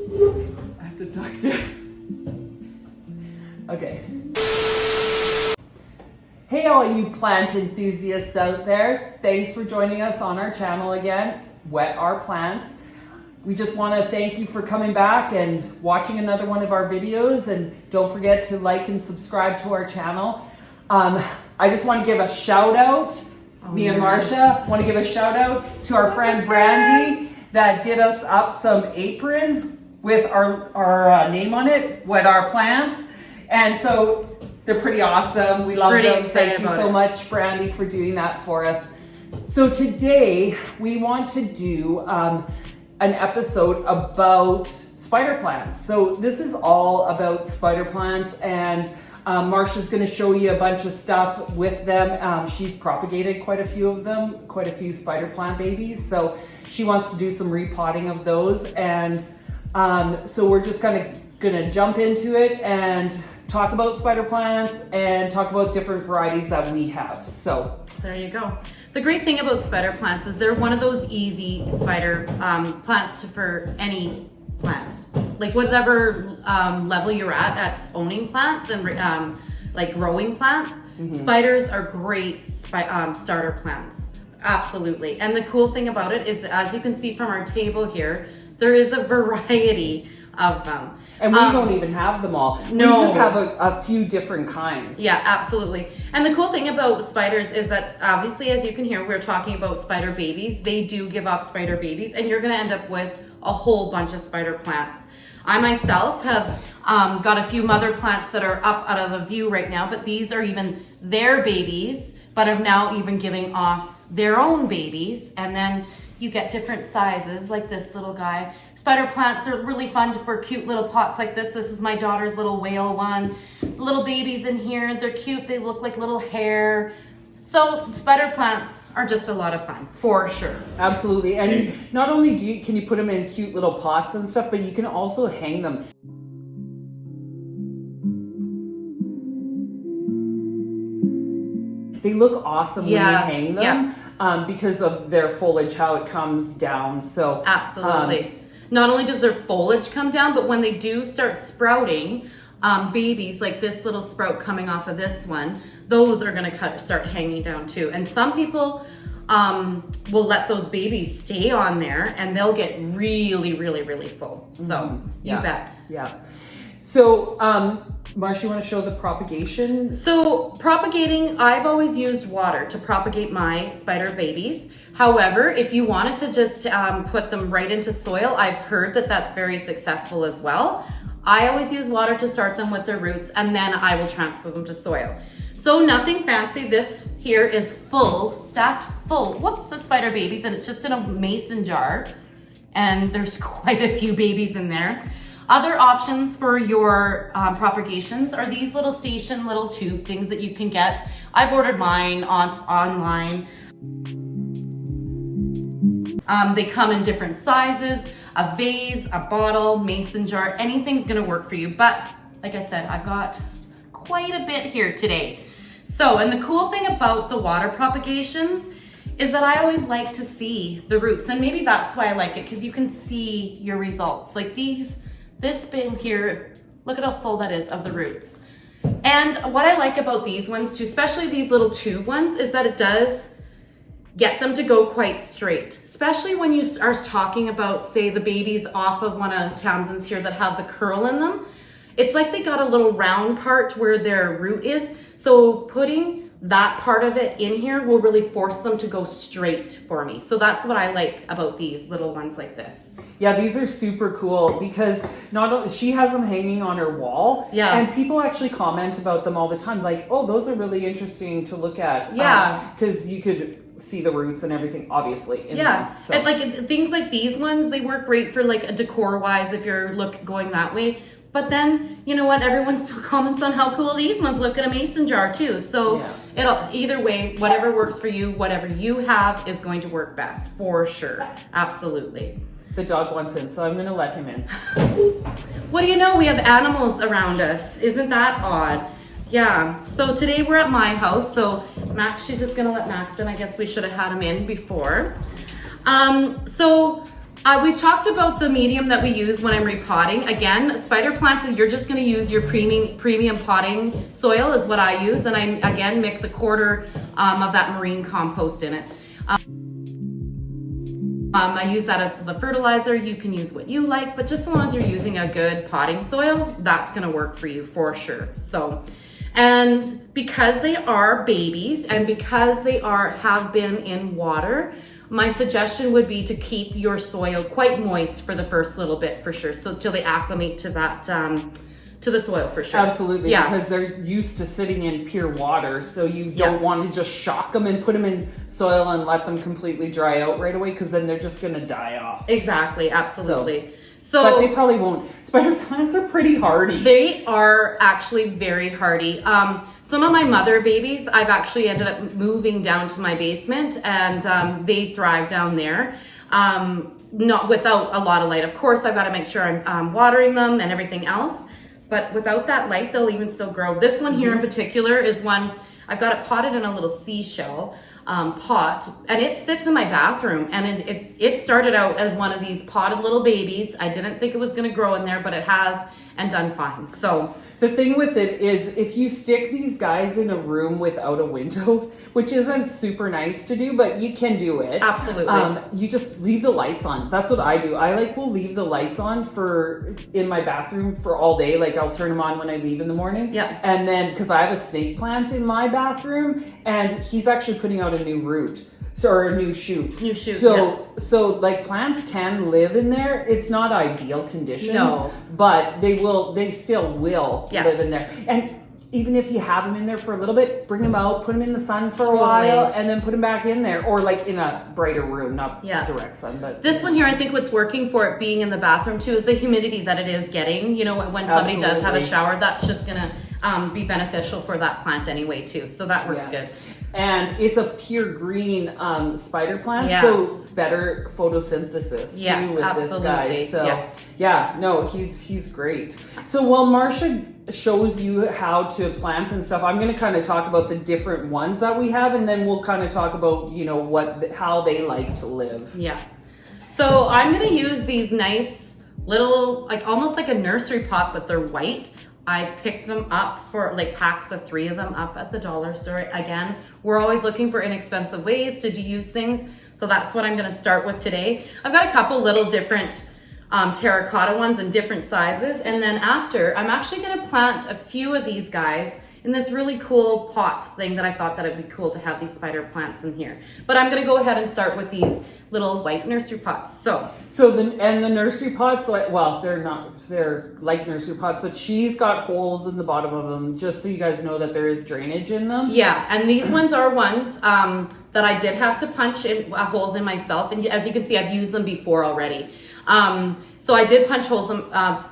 I have to duck down. Okay. Hey all you plant enthusiasts out there. Thanks for joining us on our channel again, Wet Our Plants. We just want to thank you for coming back and watching another one of our videos, and don't forget to like and subscribe to our channel. I just want to give a shout out, me and Marsha want to give a shout out to our friend Brandy that did us up some aprons with our name on it, Wet Our Plants. And so they're pretty awesome. We love them. Thank you so much, Brandy, for doing that for us. So today we want to do an episode about spider plants. So this is all about spider plants, and Marsha's going to show you a bunch of stuff with them. She's propagated quite a few of them, quite a few spider plant babies. So she wants to do some repotting of those. And so we're just going to jump into it and talk about spider plants and talk about different varieties that we have. So there you go. The great thing about spider plants is they're one of those easy spider plants for any plant. Like whatever level you're at owning plants and like growing plants, spiders are great starter plants. Absolutely. And the cool thing about it is, as you can see from our table here, there is a variety of them. And we don't even have them all. No. We just have a few different kinds. Yeah, absolutely. And the cool thing about spiders is that obviously, as you can hear, we're talking about spider babies. They do give off spider babies, and you're going to end up with a whole bunch of spider plants. I myself have got a few mother plants that are up out of the view right now, but these are even their babies, but are now even giving off their own babies. And then you get different sizes, like this little guy. Spider plants are really fun for cute little pots like this. This is my daughter's little whale one. The little babies in here, they're cute. They look like little hair. So spider plants are just a lot of fun, for sure. Absolutely. And not only can you put them in cute little pots and stuff, but you can also hang them. They look awesome when you hang them. Yeah. Because of their foliage, how it comes down. So absolutely. Not only does their foliage come down, but when they do start sprouting, babies like this little sprout coming off of this one, those are going to start hanging down too. And some people will let those babies stay on there, and they'll get really, really, really full. So you bet. Yeah. So, Marsha, you want to show the propagation? So propagating, I've always used water to propagate my spider babies. However, if you wanted to just put them right into soil, I've heard that that's very successful as well. I always use water to start them with their roots, and then I will transfer them to soil. So nothing fancy. This here is full, stacked full, of spider babies, and it's just in a mason jar. And there's quite a few babies in there. Other options for your propagations are these little little tube things that you can get. I've ordered mine online. They come in different sizes, a vase, a bottle, mason jar, anything's gonna work for you. But like I said, I've got quite a bit here today. So, and the cool thing about the water propagations is that I always like to see the roots, and maybe that's why I like it, because you can see your results. Like this bin here, look at how full that is of the roots. And what I like about these ones too, especially these little tube ones, is that it does get them to go quite straight. Especially when you are talking about, say, the babies off of one of Tamsin's here that have the curl in them. It's like they got a little round part where their root is. So putting that part of it in here will really force them to go straight for me. So that's what I like about these little ones like this. Yeah, these are super cool because not only she has them hanging on her wall, and people actually comment about them all the time, like, oh, those are really interesting to look at. Yeah, because you could see the roots and everything, obviously. In them, so. And like things like these ones, they work great for like a decor wise if you're going that way. But then, you know what, everyone still comments on how cool these ones look in a mason jar too. So it'll, either way, whatever works for you, whatever you have is going to work best, for sure. Absolutely. The dog wants in, so I'm going to let him in. What do you know? We have animals around us. Isn't that odd? Yeah. So today we're at my house. So Max, she's just going to let Max in. I guess we should have had him in before. So We've talked about the medium that we use when I'm repotting. Again, spider plants, you're just going to use your premium potting soil is what I use. And I, again, mix a quarter of that marine compost in it. I use that as the fertilizer. You can use what you like, but just as long as you're using a good potting soil, that's going to work for you for sure. So, and because they are babies and because they have been in water, my suggestion would be to keep your soil quite moist for the first little bit for sure. So till they acclimate to that, to the soil for sure. Absolutely, yeah. Because they're used to sitting in pure water, so you don't want to just shock them and put them in soil and let them completely dry out right away, because then they're just going to die off. Exactly, absolutely. So, but they probably won't. Spider plants are pretty hardy. They are actually very hardy. Some of my mother babies, I've actually ended up moving down to my basement, and they thrive down there. Not without a lot of light. Of course, I've got to make sure I'm watering them and everything else. But without that light, they'll even still grow. This one here in particular is one, I've got it potted in a little seashell pot, and it sits in my bathroom. And it started out as one of these potted little babies. I didn't think it was gonna grow in there, but it has, and done fine. So the thing with it is, if you stick these guys in a room without a window, which isn't super nice to do, but you can do it. Absolutely. You just leave the lights on. That's what I do. I will leave the lights on in my bathroom for all day. Like, I'll turn them on when I leave in the morning. Yeah. And then, because I have a snake plant in my bathroom, and he's actually putting out a new root. Or a new shoot. New shoot. So like, plants can live in there. It's not ideal conditions. No. But they still will live in there. And even if you have them in there for a little bit, bring them out, put them in the sun for a while, and then put them back in there. Or like in a brighter room, not direct sun. But this one here, I think what's working for it being in the bathroom too is the humidity that it is getting. You know, when somebody does have a shower, that's just gonna be beneficial for that plant anyway too. So that works good. And it's a pure green spider plant, yes. so better photosynthesis too with this guy. So he's great. So while Marsha shows you how to plant and stuff, I'm going to kind of talk about the different ones that we have, and then we'll kind of talk about, you know, how they like to live. Yeah. So I'm going to use these nice little, like almost like a nursery pot, but they're white. I've picked them up for like packs of 3 of them up at the dollar store. Again, we're always looking for inexpensive ways to use things. So that's what I'm gonna start with today. I've got a couple little different terracotta ones in different sizes. And then after, I'm actually gonna plant a few of these guys in this really cool pot thing that I thought that it'd be cool to have these spider plants in here. But I'm gonna go ahead and start with these little white nursery pots. So the nursery pots, well, they're like nursery pots, but she's got holes in the bottom of them, just so you guys know that there is drainage in them. Yeah, and these ones are ones that I did have to punch in holes in myself, and as you can see, I've used them before already. So I did punch holes in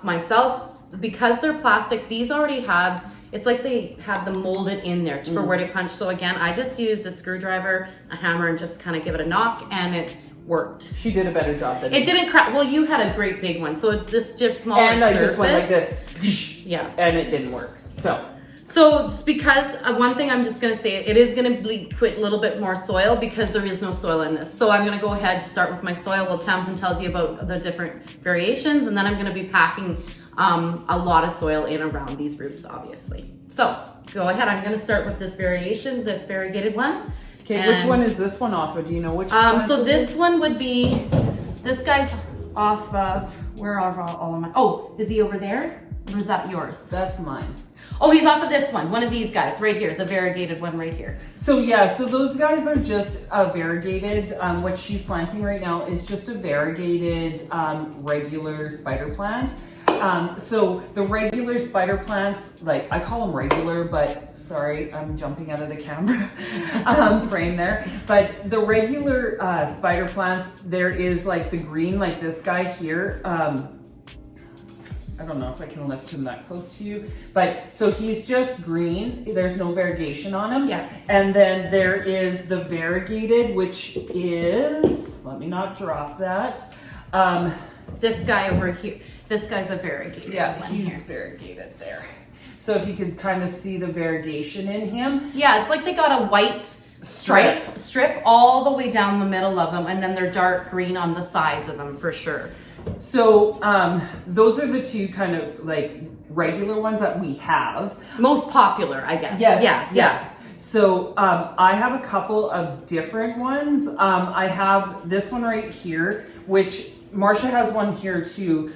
myself. Because they're plastic, these already had, it's like they had them molded in there for where to punch. So again, I just used a screwdriver, a hammer, and just kind of give it a knock, and it worked. She did a better job than it didn't crack. Well, you had a great big one, so this just smaller and I surface. just went like this, yeah, and it didn't work. So it's because one thing I'm just gonna say, it is gonna quit a little bit more soil because there is no soil in this. So I'm gonna go ahead and start with my soil. Well, Tamsin tells you about the different variations, and then I'm gonna be packing a lot of soil in around these roots, obviously. So go ahead. I'm gonna start with this variation, this variegated one. Okay, which one is this one off of? Do you know which one? So this one would be, this guy's off of, where are all of my, oh, is he over there? Or is that yours? That's mine. Oh, he's off of this one of these guys right here, the variegated one right here. So so those guys are just a variegated, what she's planting right now is just a variegated regular spider plant. So the regular spider plants, like I call them regular, but sorry, I'm jumping out of the camera frame there. But the regular spider plants, there is like the green, like this guy here. I don't know if I can lift him that close to you, but so he's just green. There's no variegation on him. Yeah. And then there is the variegated, which is, let me not drop that. This guy over here, this guy's a variegated. Yeah, he's variegated there. So if you could kind of see the variegation in him. Yeah, it's like they got a white strip all the way down the middle of them, and then they're dark green on the sides of them for sure. So those are the two kind of like regular ones that we have. Most popular, I guess. Yes. Yeah. So I have a couple of different ones. I have this one right here, which Marsha has one here too.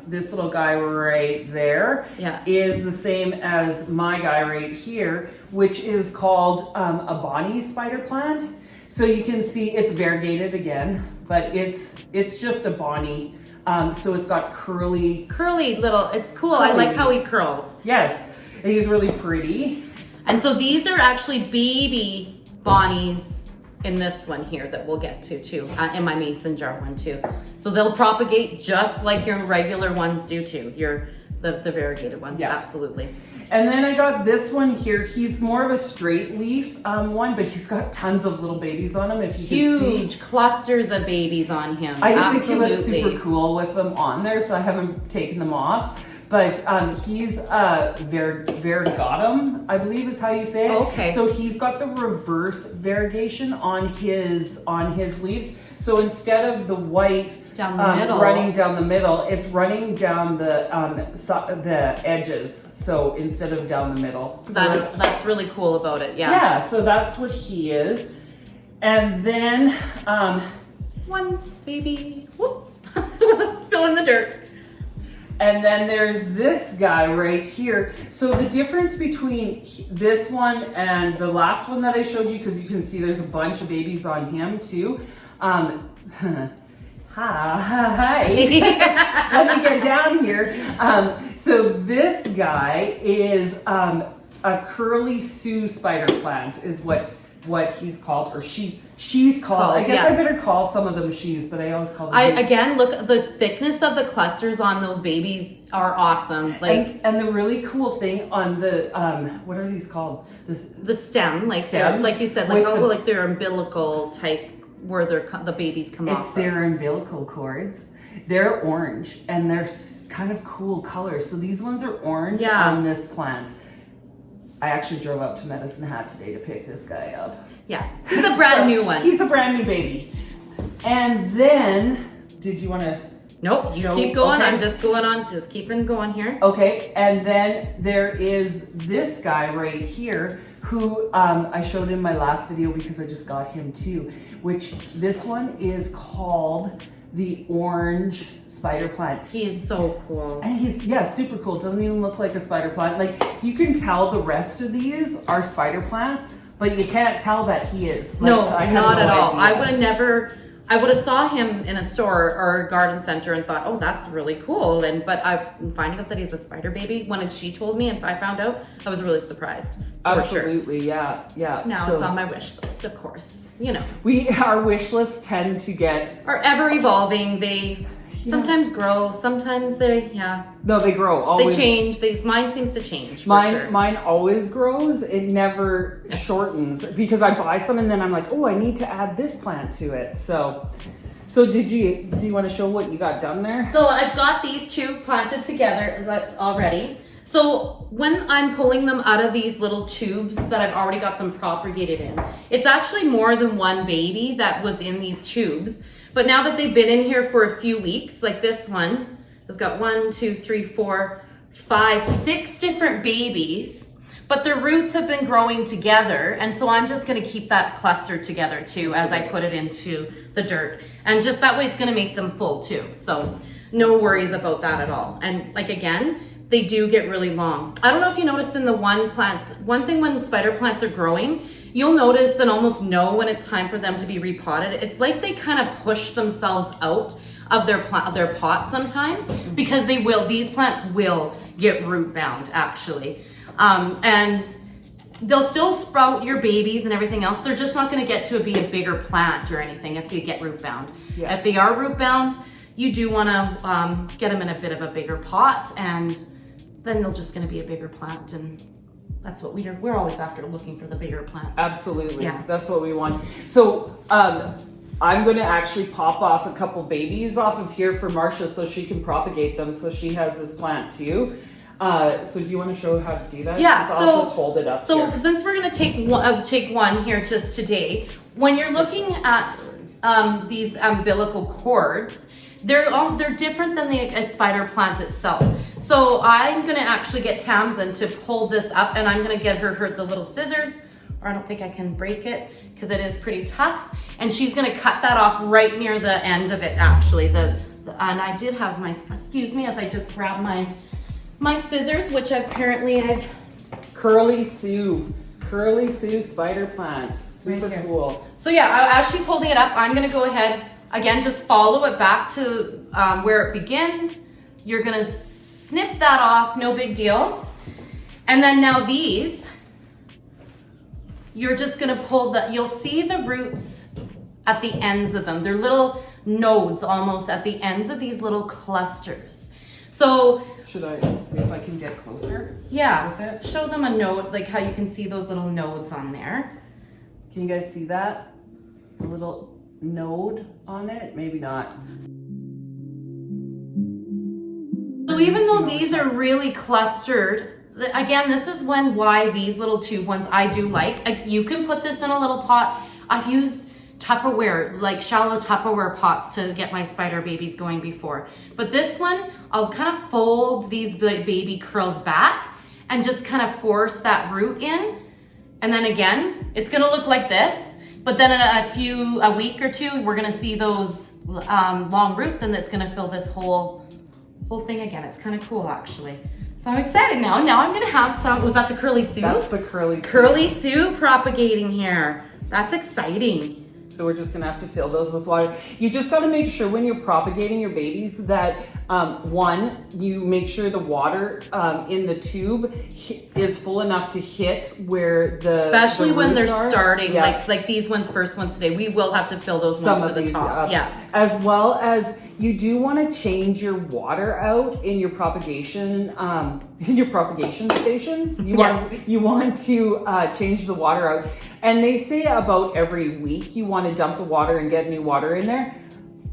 This little guy right there is the same as my guy right here, which is called a Bonnie spider plant. So you can see it's variegated again, but it's just a Bonnie. So it's got curly little, it's cool. I like how he curls. Yes, and he's really pretty. And so these are actually baby Bonnies in this one here that we'll get to too, in my mason jar one too. So they'll propagate just like your regular ones do too, the variegated ones, absolutely. And then I got this one here. He's more of a straight leaf one, but he's got tons of little babies on him. If you can see. Huge clusters of babies on him. I just think he looks super cool with them on there, so I haven't taken them off. But he's variegatum, I believe is how you say it. Okay. So he's got the reverse variegation on his leaves. So instead of the white running down the middle, it's running down the edges. So instead of down the middle. So that's really cool about it. Yeah. Yeah. So that's what he is. And then one baby. Whoop. Still in the dirt. And then there's this guy right here. So the difference between this one and the last one that I showed you, because you can see there's a bunch of babies on him too. Hi. Let me get down here. So this guy is a curly Sue spider plant is what he's called, or she's called. I guess I better call some of them she's, but I always call them again, look, the thickness of the clusters on those babies are awesome. Like, and the really cool thing on the what are these called? The stem, like you said, like their umbilical type where the babies come off. It's their umbilical cords. They're orange and they're kind of cool colors. So these ones are orange on this plant. I actually drove up to Medicine Hat today to pick this guy up. Yeah, he's a brand new one. He's a brand new baby. And then, did you want to? Nope, you keep going. Okay. I'm just going on, just keeping going here. Okay, and then there is this guy right here who I showed in my last video because I just got him too, which this one is called the orange spider plant. He is so cool. And he's, super cool. Doesn't even look like a spider plant. Like, you can tell the rest of these are spider plants, but you can't tell that he is. Like, no, not at all. Idea. I would have saw him in a store or a garden center and thought, oh, that's really cool. But I'm finding out that he's a spider baby. When she told me and I found out, I was really surprised. Absolutely, sure. Yeah. Now it's on my wish list, of course. You know, our wish lists tend to are ever evolving. They sometimes grow, sometimes No, they grow. Always. They change. Mine seems to change. Mine always grows. It never shortens because I buy some and then I'm like, oh, I need to add this plant to it. So do you want to show what you got done there? So I've got these two planted together already. So when I'm pulling them out of these little tubes that I've already got them propagated in, it's actually more than one baby that was in these tubes. But now that they've been in here for a few weeks, like this one has got 1, 2, 3, 4, 5, 6 different babies, but their roots have been growing together. And so I'm just going to keep that cluster together too as I put it into the dirt. And just that way it's going to make them full too. So no worries about that at all. And like, again, they do get really long. I don't know if you noticed in the one thing when spider plants are growing, you'll notice and almost know when it's time for them to be repotted. It's like they kind of push themselves out of their pot sometimes because these plants will get root bound actually. And they'll still sprout your babies and everything else. They're just not gonna get to be a bigger plant or anything if they get root bound. Yeah. If they are root bound, you do wanna get them in a bit of a bigger pot and then they're just gonna be a bigger plant, and that's what we're always after, looking for the bigger plants. Absolutely, that's what we want. So I'm gonna actually pop off a couple babies off of here for Marsha so she can propagate them so she has this plant too. So do you want to show how to do that? Yeah, I'll just hold it up So here. since we're gonna take one here just today, when you're looking at these umbilical cords, they're different than the spider plant itself. So I'm gonna actually get Tamsin to pull this up, and I'm gonna get her the little scissors, or I don't think I can break it because it is pretty tough. And she's gonna cut that off right near the end of it, actually. And I did have my, excuse me, as I just grab my scissors, which apparently I've... Curly Sue spider plant. Super Right cool. So yeah, as she's holding it up, I'm gonna go ahead, again, just follow it back to where it begins. You're gonna snip that off, no big deal. And then now these, you're just gonna pull you'll see the roots at the ends of them. They're little nodes almost at the ends of these little clusters. So, should I see if I can get closer? yeah, with it? Show them a node, like how you can see those little nodes on there. Can you guys see that? A little node on it? Maybe not. So even though these are really clustered, again, this is why these little tube ones I do like. You can put this in a little pot. I've used Tupperware, like shallow Tupperware pots to get my spider babies going before. But this one, I'll kind of fold these baby curls back and just kind of force that root in. And then again, it's gonna look like this, but then in a week or two, we're gonna see those long roots, and it's gonna fill this whole thing again. It's kind of cool, actually. So I'm excited now. Now I'm gonna have some, was that the Curly Sue? That's the Curly Sue. Curly Sue propagating here. That's exciting. So we're just gonna have to fill those with water. You just gotta make sure when you're propagating your babies that one, you make sure the water in the tube is full enough to hit where especially when they're are. starting, Yeah. like these first ones today. We will have to fill those Some ones to of the these, top. Yeah. As well as you do want to change your water out in your propagation stations. You want to change the water out, and they say about every week you want to dump the water and get new water in there.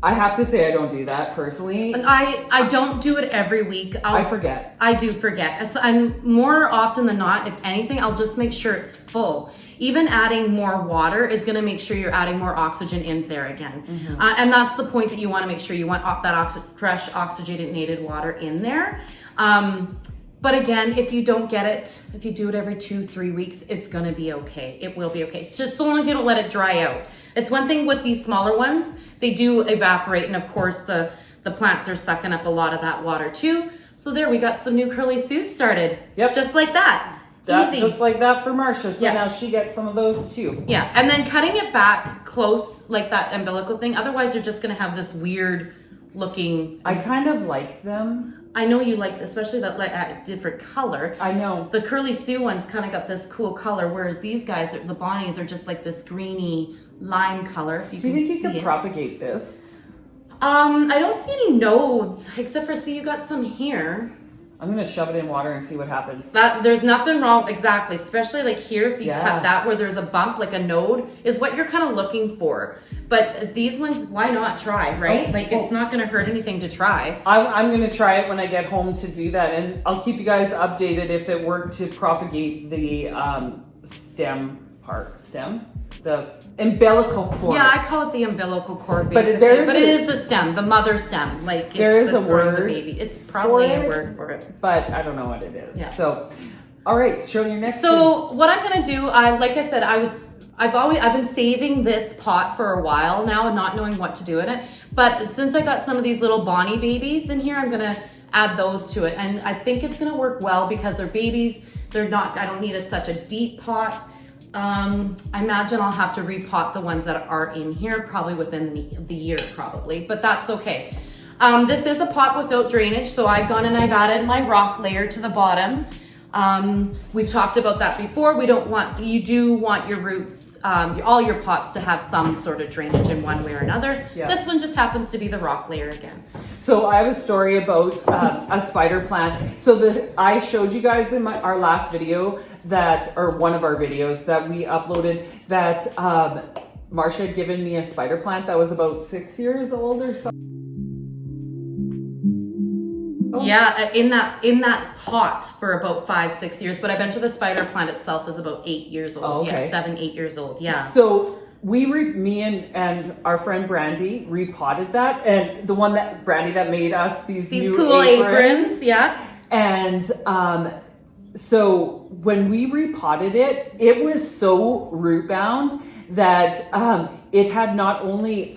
I have to say I don't do that personally. And I don't do it every week. I forget. I do forget. So I'm more often than not, if anything, I'll just make sure it's full. Even adding more water is going to make sure you're adding more oxygen in there again. Mm-hmm. And that's the point that you want to make sure you want that fresh oxygenated water in there. But again, if you don't get it, if you do it every 2-3 weeks, it's going to be okay. It will be okay. It's just so long as you don't let it dry out. It's one thing with these smaller ones, they do evaporate. And of course the plants are sucking up a lot of that water too. So there, we got some new Curly Sue started. Yep. Just like that. Easy. Just like that for Marsha. So Yeah. now she gets some of those too. Yeah, and then cutting it back close like that umbilical thing. Otherwise, you're just gonna have this weird looking. I kind of like them. I know you like, especially that different color. I know. The Curly Sue one's kind of got this cool color, whereas these guys, the Bonnies, are just like this greeny lime color. If you Do you can think you see can it. propagate this? I don't see any nodes, except for, see, you got some here. I'm gonna shove it in water and see what happens. There's nothing wrong, exactly. Especially like here, if you Yeah. cut that where there's a bump, like a node, is what you're kind of looking for. But these ones, why not try, right? It's not going to hurt anything to try. I'm gonna try it when I get home to do that, and I'll keep you guys updated if it worked to propagate the the umbilical cord. Yeah, I call it the umbilical cord, But basically. But it is the stem, the mother stem. Like there is that's a growing word the baby. It's probably for a it, word for it. but I don't know what it is. Yeah. So, all right, show your next. So what I'm gonna do, like I said, I've been saving this pot for a while now and not knowing what to do in it. But since I got some of these little Bonnie babies in here, I'm gonna add those to it, and I think it's gonna work well because they're babies. They're not. I don't need it such a deep pot. I imagine I'll have to repot the ones that are in here probably within the year, probably, but that's okay. This is a pot without drainage, so I've gone and I've added my rock layer to the bottom. We've talked about that before. You do want your roots, all your pots to have some sort of drainage in one way or another. Yeah. This one just happens to be the rock layer again. So I have a story about a spider plant. So I showed you guys in our last video or one of our videos that we uploaded that Marsha had given me a spider plant that was about 6 years old or something. Yeah, in that pot for about 5-6 years, but I bet you the spider plant itself is about 8 years old. Oh, okay. Yeah, 7-8 years old. Yeah. So me and our friend Brandy repotted that, and the one that Brandy that made us these new cool aprons. Yeah. And so when we repotted it, it was so root bound that it had not only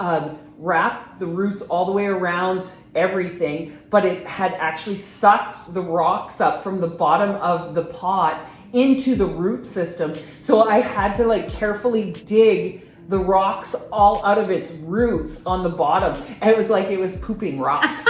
wrapped the roots all the way around everything, but it had actually sucked the rocks up from the bottom of the pot into the root system. So I had to like carefully dig the rocks all out of its roots on the bottom. And it was like it was pooping rocks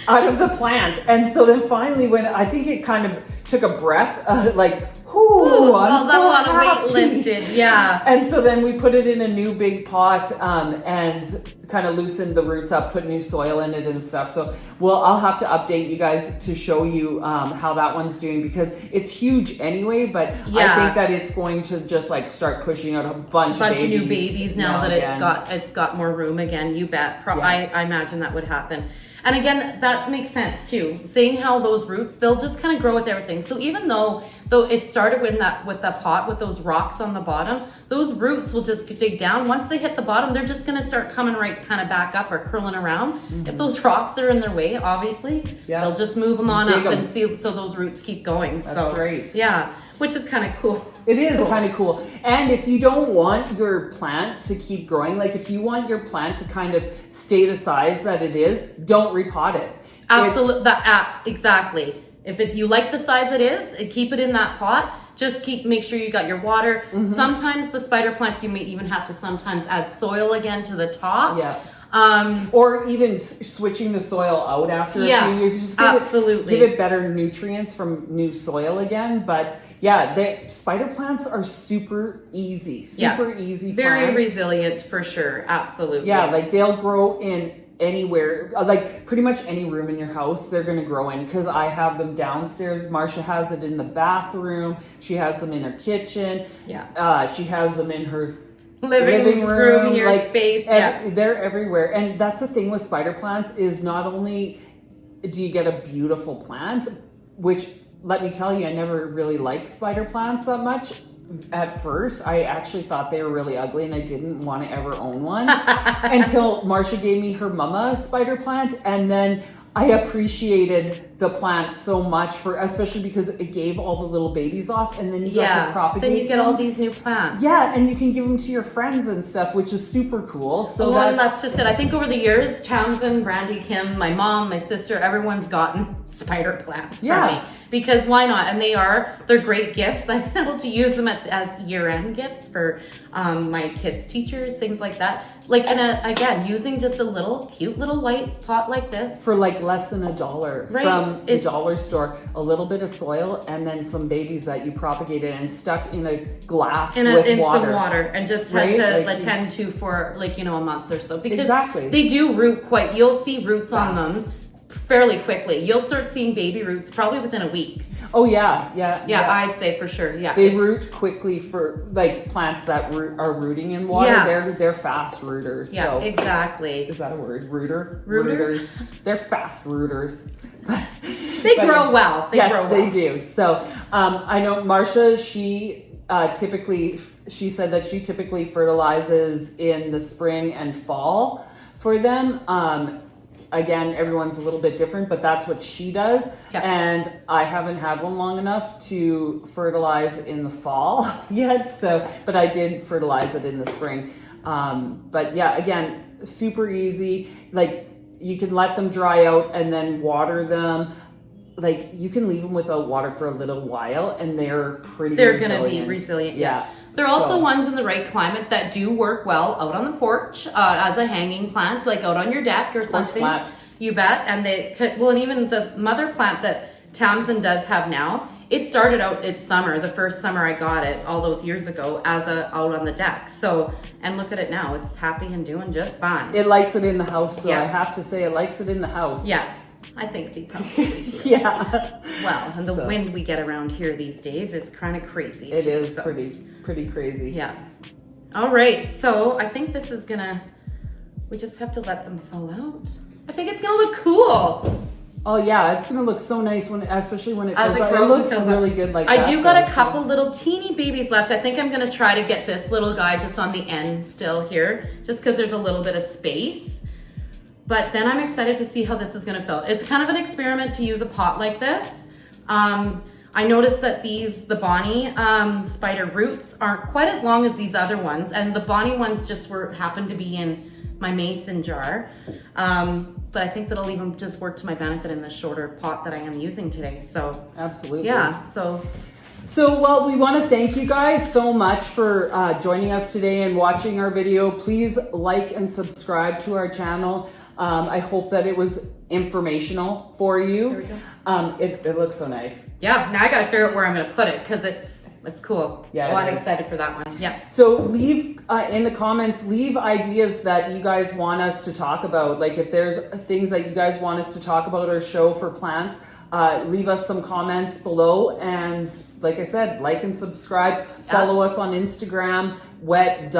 out of the plant. And so then finally, when I think it kind of took a breath, like, whoo, I'm so a lot happy. of weight lifted, yeah. And so then we put it in a new big pot and kind of loosened the roots up, put new soil in it and stuff. So I'll have to update you guys to show you how that one's doing, because it's huge anyway, but I think that it's going to just like start pushing out a bunch of new babies now that again. it's got more room again. You bet. I imagine that would happen. And again, that makes sense too. Seeing how those roots, they'll just kind of grow with everything. So even though it started with that pot with those rocks on the bottom, those roots will just dig down. Once they hit the bottom, they're just going to start coming right kind of back up or curling around. Mm-hmm. If those rocks are in their way, obviously, they'll just move them on up and see so those roots keep going. That's great. Yeah, which is kind of cool. It is kind of cool. And if you don't want your plant to keep growing, like if you want your plant to kind of stay the size that it is, don't repot it. Absolutely. Exactly. If you like the size it is, keep it in that pot. Just make sure you got your water. Mm-hmm. Sometimes the spider plants, you may even have to sometimes add soil again to the top. Yeah. Or even switching the soil out after a few years. Just give it better nutrients from new soil again. But yeah, the spider plants are super easy. Easy Very plants. Resilient for sure. Absolutely. Yeah, like they'll grow in anywhere, like pretty much any room in your house they're going to grow in, because I have them downstairs. Marsha has it in the bathroom. She has them in her kitchen. Yeah. She has them in her living room your like, space. They're everywhere. And that's the thing with spider plants, is not only do you get a beautiful plant, which let me tell you, I never really liked spider plants that much. At first, I actually thought they were really ugly and I didn't want to ever own one until Marsha gave me her mama spider plant, and then I appreciated the plant so much, especially because it gave all the little babies off, and then you got to propagate. Then you get all these new plants. Yeah, and you can give them to your friends and stuff, which is super cool. So that's just it. I think over the years, Townsend, Brandy, Kim, my mom, my sister, everyone's gotten spider plants for me. Because why not? And they're great gifts. I've been able to use them as year-end gifts for my kids' teachers, things like that. Again, using just a cute little white pot like this. For like less than $1 from the dollar store. A little bit of soil and then some babies that you propagated and stuck in a glass with water. Some water, and just had to attend to for a month or so. Because they do root you'll see roots on them fairly quickly. You'll start seeing baby roots probably within a week. Oh yeah. I'd say for sure. Yeah, they root quickly for like plants that are rooting in water. Yes. They're fast rooters. Yeah, so. Exactly. Is that a word? Rooters. They're fast rooters. They grow well. They do. So I know Marsha. She said that she typically fertilizes in the spring and fall for them. Again, everyone's a little bit different, but that's what she does. Yep. And I haven't had one long enough to fertilize in the fall yet. But I did fertilize it in the spring. But yeah, again, super easy. Like you can let them dry out and then water them. Like you can leave them without water for a little while and they're going to be resilient. Yeah. There are also ones in the right climate that do work well out on the porch as a hanging plant, like out on your deck or something. You bet. And and even the mother plant that Tamsin does have now, it started out its summer, the first summer I got it all those years ago as out on the deck. So, and look at it now, it's happy and doing just fine. It likes it in the house, so I have to say it likes it in the house. Yeah. I think they probably do. Yeah. Well, and the wind we get around here these days is kind of crazy. It is pretty crazy. Yeah. All right. So I think this is we just have to let them fall out. I think it's gonna look cool. Oh yeah, it's gonna look so nice especially when it As fills it up. grows, It looks it fills really up. good like I that. do got a though. couple little teeny babies left. I think I'm gonna try to get this little guy just on the end still here, just because there's a little bit of space. But then I'm excited to see how this is gonna fill. It's kind of an experiment to use a pot like this. I noticed that the Bonnie spider roots aren't quite as long as these other ones, and the Bonnie ones just happened to be in my mason jar. But I think that'll even just work to my benefit in the shorter pot that I am using today. So Absolutely. yeah, So, well, we want to thank you guys so much for joining us today and watching our video. Please like and subscribe to our channel. I hope that it was informational for you. There we go. It looks so nice. Yeah, now I gotta figure out where I'm gonna put it because it's cool. Yeah, well, it I'm is. excited for that one. Yeah. So leave in the comments, leave ideas that you guys want us to talk about. Like if there's things that you guys want us to talk about or show for plants, leave us some comments below. And like I said, like and subscribe. Follow us on Instagram, wet.r.plants.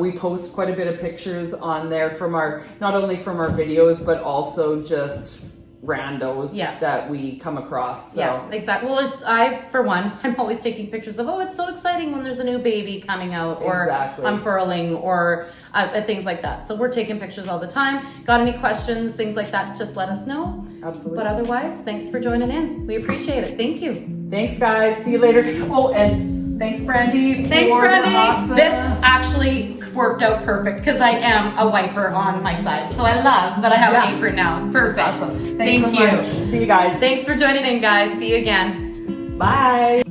We post quite a bit of pictures on there from not only from our videos, but also just randos that we come across. So. Yeah, exactly. Well, I'm always taking pictures of, it's so exciting when there's a new baby coming out or unfurling or things like that. So we're taking pictures all the time. Got any questions, things like that, just let us know. Absolutely. But otherwise, thanks for joining in. We appreciate it. Thank you. Thanks, guys. See you later. Oh, and thanks, Brandy. Thanks, Brandy. Awesome. This actually worked out perfect because I am a wiper on my side. So I love that I have an apron now. Perfect. That's awesome. Thank Thanks so you. much. See you guys. Thanks for joining in, guys. See you again. Bye.